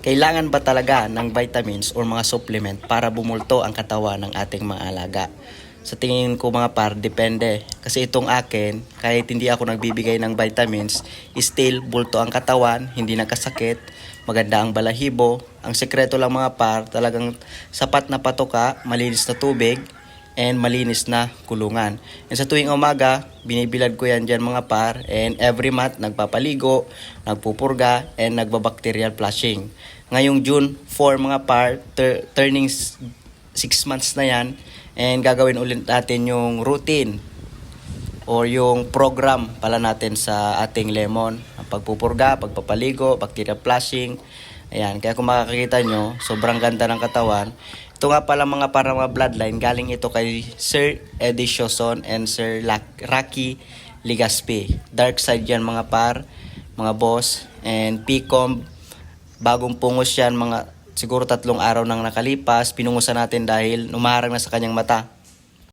Kailangan ba talaga ng vitamins or mga supplement para bumulto ang katawan ng ating mga alaga? Sa tingin ko mga par, depende. Kasi itong akin, kahit hindi ako nagbibigay ng vitamins, still bulto ang katawan, hindi nakasakit, maganda ang balahibo. Ang sekreto lang mga par, talagang sapat na patoka, malinis na tubig, and malinis na kulungan. And sa tuwing umaga, binibilad ko yan dyan mga par, and every month, nagpapaligo, nagpupurga, and nagbabacterial flushing. Ngayong June 4 mga par, turning 6 months na yan, and gagawin ulit natin yung routine or yung program pala natin sa ating lemon. Ang pagpupurga, pagpapaligo, bacterial flushing. Ayan, kaya kung makakita nyo, sobrang ganda ng katawan. Ito nga pala mga para mga bloodline, galing ito kay Sir Eddie Shoson and Sir Rocky Ligaspi. Dark side yan mga par, mga boss. And Picom, bagong pungos yan mga siguro 3 araw nang nakalipas. Pinungusan natin dahil umaharang na sa kanyang mata.